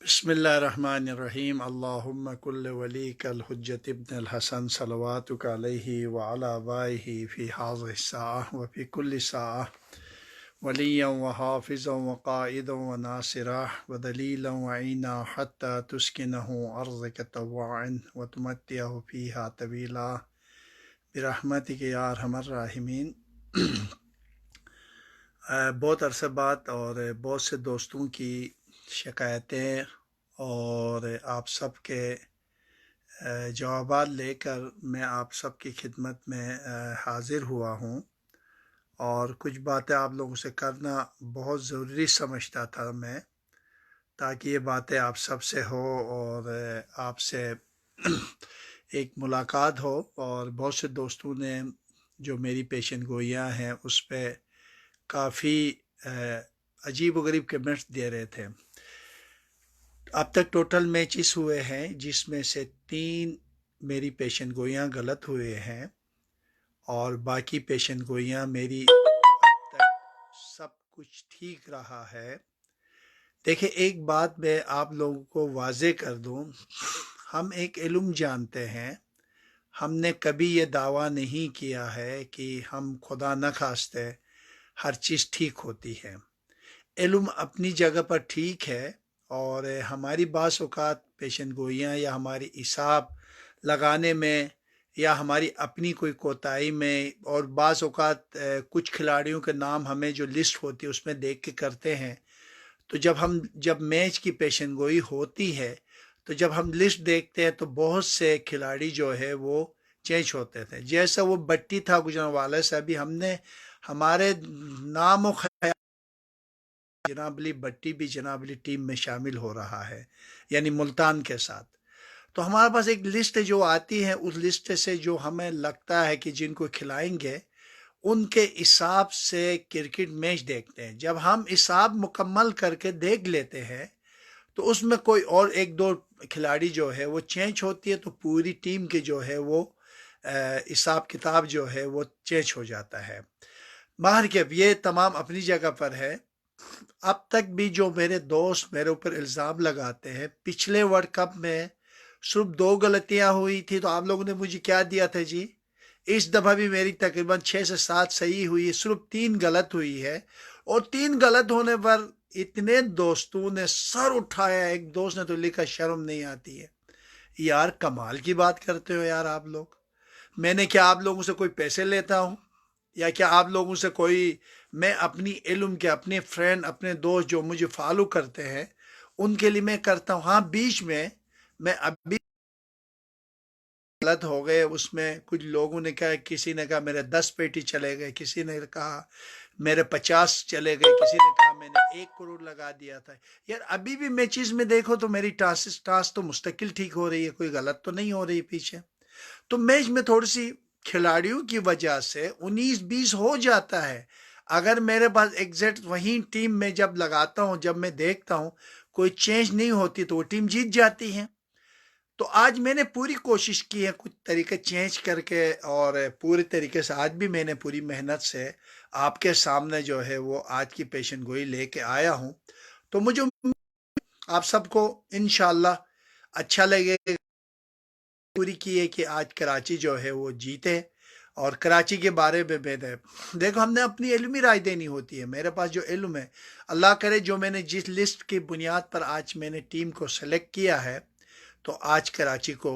بسم الله الرحمن الرحيم اللهم كل وليك الحجة ابن الحسن صلواتك عليه وعلى آبائه في هذه الساعة وفي كل ساعة وليا وحافظا وقائدا وناصرا ودليلا وعينا حتى تسكنه أرضك طوعا وتمتعه فيها طويلا برحمتك يا أرحم الراحمين۔ بہت عرصے بعد اور بہت سے دوستوں کی شکایتیں اور آپ سب کے جوابات لے کر میں آپ سب کی خدمت میں حاضر ہوا ہوں، اور کچھ باتیں آپ لوگوں سے کرنا بہت ضروری سمجھتا تھا میں، تاکہ یہ باتیں آپ سب سے ہو اور آپ سے ایک ملاقات ہو۔ اور بہت سے دوستوں نے جو میری پیشن گوئیاں ہیں اس پہ کافی عجیب و غریب کمنٹس دے رہے تھے۔ اب تک ٹوٹل میچز ہوئے ہیں جس میں سے 3 میری پیشن گوئیاں غلط ہوئے ہیں، اور باقی پیشن گوئیاں میری اب تک سب کچھ ٹھیک رہا ہے۔ دیکھیں، ایک بات میں آپ لوگوں کو واضح کر دوں، ہم ایک علم جانتے ہیں، ہم نے کبھی یہ دعویٰ نہیں کیا ہے کہ ہم خدا نہ خواستہ ہر چیز ٹھیک ہوتی ہے۔ علم اپنی جگہ پر ٹھیک ہے، اور ہماری بعض اوقات پیشن گوئیاں یا ہماری حساب لگانے میں یا ہماری اپنی کوئی کوتاہی میں، اور بعض اوقات کچھ کھلاڑیوں کے نام ہمیں جو لسٹ ہوتی ہے اس میں دیکھ کے کرتے ہیں، تو جب میچ کی پیشن گوئی ہوتی ہے تو جب ہم لسٹ دیکھتے ہیں تو بہت سے کھلاڑی جو ہے وہ چینج ہوتے تھے۔ جیسا وہ بٹی تھا گجرانوالہ سے، ابھی ہم نے ہمارے نام و خیال جناب علی بٹی بھی جناب علی ٹیم میں شامل ہو رہا ہے، یعنی ملتان کے ساتھ۔ تو ہمارے پاس ایک لسٹ جو آتی ہے، اس لسٹ سے جو ہمیں لگتا ہے کہ جن کو کھلائیں گے ان کے حساب سے کرکٹ میچ دیکھتے ہیں۔ جب ہم حساب مکمل کر کے دیکھ لیتے ہیں تو اس میں کوئی اور 1-2 کھلاڑی جو ہے وہ چینج ہوتی ہے، تو پوری ٹیم کے جو ہے وہ حساب کتاب جو ہے وہ چینج ہو جاتا ہے۔ باہر کے یہ تمام اپنی جگہ پر ہے۔ اب تک بھی جو میرے دوست میرے اوپر الزام لگاتے ہیں، پچھلے ورلڈ کپ میں صرف 2 غلطیاں ہوئی تھی تو آپ لوگوں نے مجھے کیا دیا تھا جی؟ اس دفعہ بھی میری تقریباً 6 سے 7 صحیح ہوئی ہے، صرف 3 غلط ہوئی ہے، اور 3 غلط ہونے پر اتنے دوستوں نے سر اٹھایا۔ ایک دوست نے تو لکھا شرم نہیں آتی ہے۔ یار کمال کی بات کرتے ہو یار آپ لوگ۔ میں نے کیا آپ لوگوں سے کوئی پیسے لیتا ہوں، یا کیا آپ لوگوں سے کوئی، میں اپنی علم کے اپنے فرینڈ اپنے دوست جو مجھے فالو کرتے ہیں ان کے لیے میں کرتا ہوں۔ ہاں بیچ میں ابھی غلط ہو گئے، اس میں کچھ لوگوں نے کہا، کسی نے کہا میرے 10 پیٹی چلے گئے، کسی نے کہا میرے 50 چلے گئے، کسی نے کہا میں نے 1 کروڑ لگا دیا تھا۔ یار ابھی بھی میچز میں دیکھو تو میری ٹاس تو مستقل ٹھیک ہو رہی ہے، کوئی غلط تو نہیں ہو رہی پیچھے۔ تو میچ میں تھوڑی سی کھلاڑیوں کی وجہ سے 19-20 ہو جاتا ہے۔ اگر میرے پاس ایگزیکٹ وہیں ٹیم میں جب لگاتا ہوں، جب میں دیکھتا ہوں کوئی چینج نہیں ہوتی تو وہ ٹیم جیت جاتی ہے۔ تو آج میں نے پوری کوشش کی ہے کچھ طریقے چینج کر کے، اور پورے طریقے سے آج بھی میں نے پوری محنت سے آپ کے سامنے جو ہے وہ آج کی پیشن گوئی لے کے آیا ہوں۔ تو مجھے آپ سب کو انشاءاللہ اچھا لگے پوری کی ہے کہ آج کراچی جو ہے وہ جیتے۔ اور کراچی کے بارے میں دیکھو، ہم نے اپنی علمی رائے دینی ہوتی ہے۔ میرے پاس جو علم ہے، اللہ کرے جو میں نے جس لسٹ کی بنیاد پر آج میں نے ٹیم کو سلیکٹ کیا ہے تو آج کراچی کو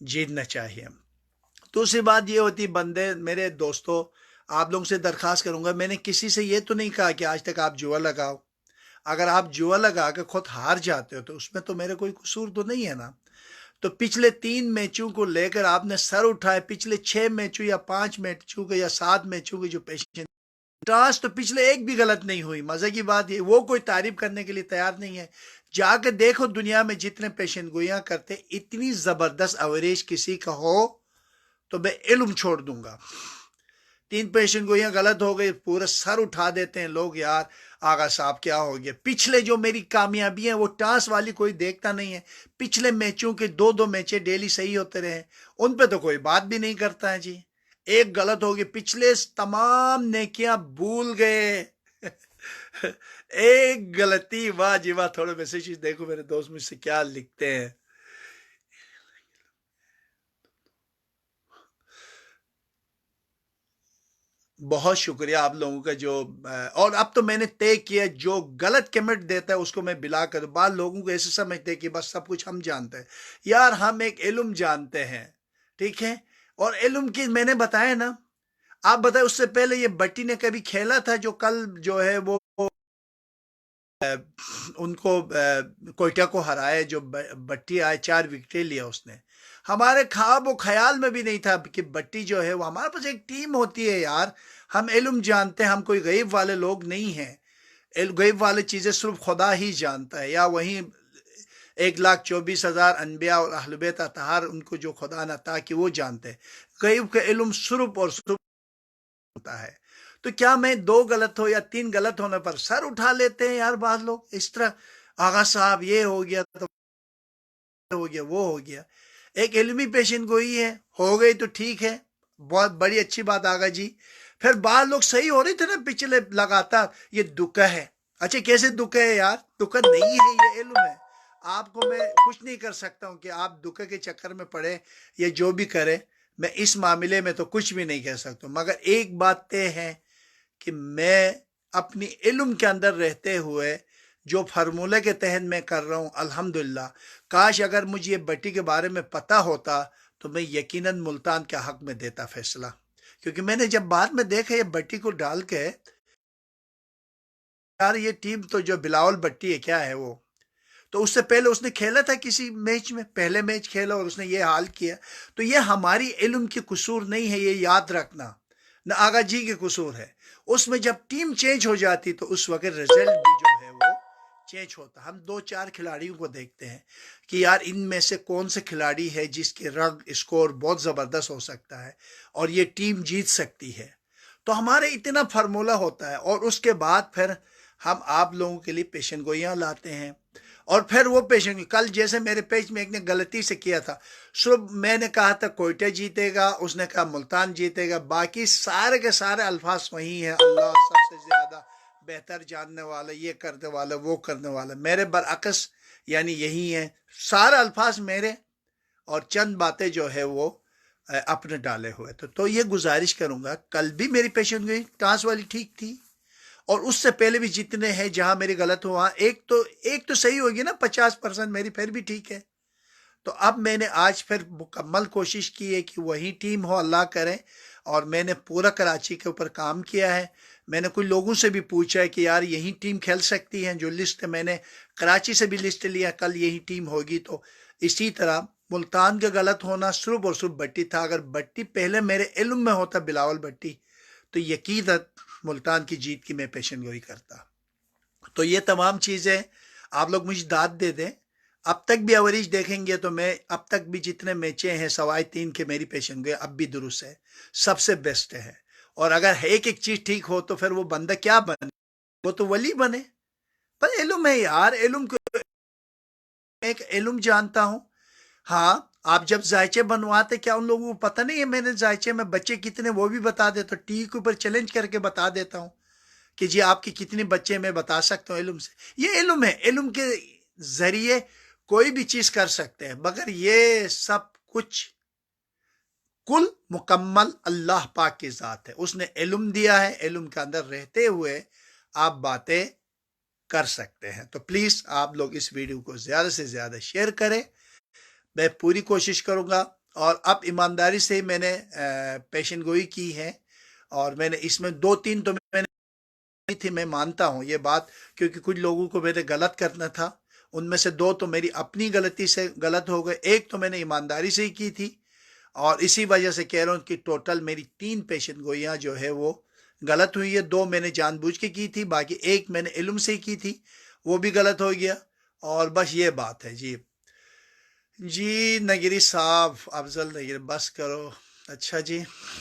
جیتنا چاہیے۔ دوسری بات یہ ہوتی، بندے میرے دوستوں، آپ لوگوں سے درخواست کروں گا، میں نے کسی سے یہ تو نہیں کہا کہ آج تک آپ جوا لگاؤ۔ اگر آپ جوا لگا کے خود ہار جاتے ہو تو اس میں تو میرے کوئی قصور تو نہیں ہے نا۔ تو پچھلے 3 میچوں کو لے کر آپ نے سر اٹھائے، پچھلے 6 میچوں یا 5 میچوں کے یا 7 میچوں کے جو پیشن ٹاس تو پچھلے ایک بھی غلط نہیں ہوئی۔ مزے کی بات یہ، وہ کوئی تعریف کرنے کے لیے تیار نہیں ہے۔ جا کے دیکھو دنیا میں جتنے پیشن گوئیاں کرتے، اتنی زبردست اوریج کسی کا ہو تو میں علم چھوڑ دوں گا۔ 3 پیشن گوئیاں غلط ہو گئی، پورا سر اٹھا دیتے ہیں لوگ، یار آغا صاحب کیا ہو گیا۔ پچھلے جو میری کامیابی ہیں وہ ٹاس والی کوئی دیکھتا نہیں ہے، پچھلے میچوں کے 2 میچیں ڈیلی صحیح ہوتے رہے، ان پہ تو کوئی بات بھی نہیں کرتا ہے جی۔ ایک غلط ہوگی، پچھلے تمام نیکیاں بھول گئے۔ ایک غلطی، واہ جی واہ. تھوڑے میسیجز دیکھو میرے دوست مجھ سے کیا لکھتے ہیں. بہت شکریہ آپ لوگوں کا جو اور اب تو میں نے طے کیا جو غلط کمنٹ دیتا ہے اس کو میں بلا کر. بعض لوگوں کو ایسے سمجھتے ہیں کہ بس سب کچھ ہم جانتے ہیں. یار ہم ایک علم جانتے ہیں، ٹھیک ہے. اور علم کی میں نے بتایا نا. آپ بتائیں اس سے پہلے یہ بٹی نے کبھی کھیلا تھا جو کل جو ہے وہ ان کو کوئٹہ کو ہرائے، جو بٹی آئے 4 وکٹیں لیا اس نے. ہمارے خواب و خیال میں بھی نہیں تھا کہ بٹی جو ہے وہ ہمارے پاس ایک ٹیم ہوتی ہے یار. ہم علم جانتے ہیں، ہم کوئی غیب والے لوگ نہیں ہیں. غیب والی چیزیں صرف خدا ہی جانتا ہے، یا وہیں 1,24,000 انبیاء اور اہل بیت اطہار ان کو جو خدا نے عطا کہ وہ جانتے ہیں. غیب کا علم صرف اور صرف ہوتا ہے. تو کیا میں 2 غلط ہو یا 3 غلط ہونے پر سر اٹھا لیتے ہیں یار بعض لوگ اس طرح؟ آغا صاحب یہ ہو گیا تو ہو گیا وہ ہو گیا. ایک علمی پیشن گوئی ہے، ہو گئی تو ٹھیک ہے، بہت بڑی اچھی بات آگا جی. پھر بعض لوگ صحیح ہو رہے تھے نا پچھلے لگاتار، یہ دکا ہے. اچھا کیسے دکا ہے یار؟ دکا نہیں ہے، یہ علم ہے. آپ کو میں کچھ نہیں کر سکتا ہوں کہ آپ دکا کے چکر میں پڑے یا جو بھی کرے. میں اس معاملے میں تو کچھ بھی نہیں کہہ سکتا ہوں، مگر ایک بات طے ہے کہ میں اپنی علم کے اندر رہتے ہوئے جو فرمولے کے تحت میں کر رہا ہوں الحمدللہ. کاش اگر مجھے یہ بٹی کے بارے میں پتہ ہوتا تو میں یقیناً ملتان کے حق میں دیتا فیصلہ. کیونکہ میں نے جب بعد میں دیکھا یہ بٹی کو ڈال کے، یار یہ ٹیم تو جو بلاول بٹی ہے کیا ہے وہ، تو اس سے پہلے اس نے کھیلا تھا کسی میچ میں، پہلے میچ کھیلا اور اس نے یہ حال کیا. تو یہ ہماری علم کی قصور نہیں ہے، یہ یاد رکھنا، نہ آغا جی کے قصور ہے. اس میں جب ٹیم چینج ہو جاتی تو اس وقت رزلٹ بھی جو ہے وہ چینج ہوتا. ہم 2-4 کھلاڑیوں کو دیکھتے ہیں کہ یار ان میں سے کون سے کھلاڑی ہے جس کے رنگ اسکور بہت زبردست ہو سکتا ہے اور یہ ٹیم جیت سکتی ہے. تو ہمارے اتنا فارمولہ ہوتا ہے، اور اس کے بعد پھر ہم آپ لوگوں کے لیے پیشن گوئیاں لاتے ہیں. اور پھر وہ پیشن کل جیسے میرے پیج میں ایک نے غلطی سے کیا تھا. صبح میں نے کہا تھا کوئٹہ جیتے گا، اس نے کہا ملتان جیتے گا. باقی سارے کے سارے الفاظ وہی ہیں، اللہ سب سے زیادہ بہتر جاننے والا، یہ کرنے والا وہ کرنے والا. میرے برعکس یعنی یہی ہے، سارے الفاظ میرے اور چند باتیں جو ہے وہ اپنے ڈالے ہوئے. تو یہ گزارش کروں گا، کل بھی میری پیشن گوئی ٹاس والی ٹھیک تھی، اور اس سے پہلے بھی جتنے ہیں جہاں میری غلط ہو وہاں ایک تو صحیح ہوگی نا، 50% میری پھر بھی ٹھیک ہے. تو اب میں نے آج پھر مکمل کوشش کی ہے کہ وہی ٹیم ہو، اللہ کرے. اور میں نے پورا کراچی کے اوپر کام کیا ہے. میں نے کچھ لوگوں سے بھی پوچھا ہے کہ یار یہی ٹیم کھیل سکتی ہیں، جو لسٹ میں نے کراچی سے بھی لسٹ لیا، کل یہی ٹیم ہوگی. تو اسی طرح ملتان کا غلط ہونا صرف اور صرف بٹی تھا. اگر بٹی پہلے میرے علم میں ہوتا، بلاول بٹی، تو یقیناً ملتان کی جیت کی میں پیشن گوئی کرتا. تو یہ تمام چیزیں آپ لوگ مجھے داد دے دیں. اب تک بھی اوریج دیکھیں گے تو میں اب تک بھی جتنے میچیں ہیں 3.25 کے میری پیشن گوئی اب بھی درست ہے، سب سے بیسٹ ہے. اور اگر ایک ایک چیز ٹھیک ہو تو پھر وہ بندہ کیا بنے؟ وہ تو ولی بنے. پر علم ہے یار، علم کو ایک علم جانتا ہوں. ہاں آپ جب ذائچے بنواتے کیا ان لوگوں کو پتہ نہیں ہے میں نے ذائچے میں بچے کتنے وہ بھی بتا دیتا ہوں، ٹی کے اوپر چیلنج کر کے بتا دیتا ہوں کہ جی آپ کی کتنے بچے میں بتا سکتا ہوں علم سے. یہ علم ہے، علم کے ذریعے کوئی بھی چیز کر سکتے ہیں، مگر یہ سب کچھ کل مکمل اللہ پاک کی ذات ہے. اس نے علم دیا ہے، علم کے اندر رہتے ہوئے آپ باتیں کر سکتے ہیں. تو پلیز آپ لوگ اس ویڈیو کو زیادہ سے زیادہ شیئر کریں. میں پوری کوشش کروں گا. اور اب ایمانداری سے میں نے پیشن گوئی کی ہے، اور میں نے اس میں 2-3 تو میں نے تھی، میں مانتا ہوں یہ بات، کیونکہ کچھ لوگوں کو میرے غلط کرنا تھا. ان میں سے 2 تو میری اپنی غلطی سے غلط ہو گئے، ایک تو میں نے ایمانداری سے ہی کی تھی. اور اسی وجہ سے کہہ رہا ہوں کہ ٹوٹل میری 3 پیشن گوئیاں جو ہے وہ غلط ہوئی ہے. 2 میں نے جان بوجھ کے کی تھی، باقی ایک میں نے علم سے ہی کی تھی، وہ بھی غلط ہو گیا. اور بس یہ بات ہے جی. جی نگری صاحب، افضل نگری، بس کرو. اچھا جی،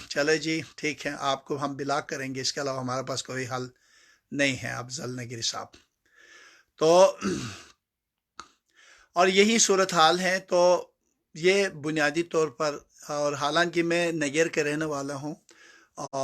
چلے جی ٹھیک ہے، آپ کو ہم بلاک کریں گے، اس کے علاوہ ہمارے پاس کوئی حل نہیں ہے افضل نگری صاحب. تو اور یہی صورتحال ہے. تو یہ بنیادی طور پر، اور حالانکہ میں نگر کے رہنے والا ہوں، اور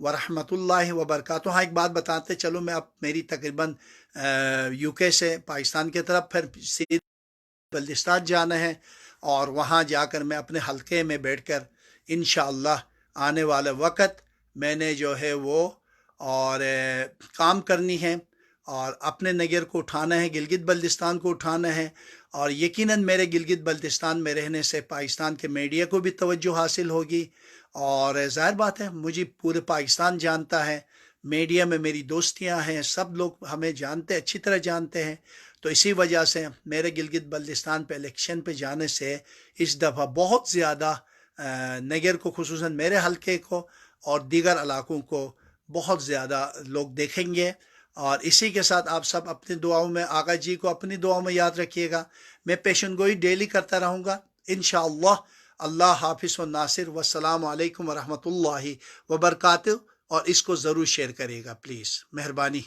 ورحمۃ اللہ وبرکاتہ۔ ہاں ایک بات بتاتے چلو، میں اب میری تقریباً یو کے سے پاکستان کی طرف پھر سیدھے بلتستان جانا ہے، اور وہاں جا کر میں اپنے حلقے میں بیٹھ کر انشاءاللہ آنے والے وقت میں نے جو ہے وہ اور کام کرنی ہے، اور اپنے نگر کو اٹھانا ہے، گلگت بلتستان کو اٹھانا ہے۔ اور یقیناً میرے گلگت بلتستان میں رہنے سے پاکستان کے میڈیا کو بھی توجہ حاصل ہوگی، اور ظاہر بات ہے مجھے پورے پاکستان جانتا ہے، میڈیا میں میری دوستیاں ہیں، سب لوگ ہمیں جانتے، اچھی طرح جانتے ہیں۔ تو اسی وجہ سے میرے گلگت بلتستان پہ الیکشن پہ جانے سے اس دفعہ بہت زیادہ نگر کو، خصوصاً میرے حلقے کو اور دیگر علاقوں کو بہت زیادہ لوگ دیکھیں گے۔ اور اسی کے ساتھ آپ سب اپنی دعاؤں میں آغا جی کو اپنی دعاؤں میں یاد رکھیے گا۔ میں پیشن گوئی ڈیلی کرتا رہوں گا انشاءاللہ۔ اللہ حافظ و ناصر، والسلام علیکم ورحمۃ اللہ وبرکاتہ۔ اور اس کو ضرور شیئر کرے گا پلیز، مہربانی۔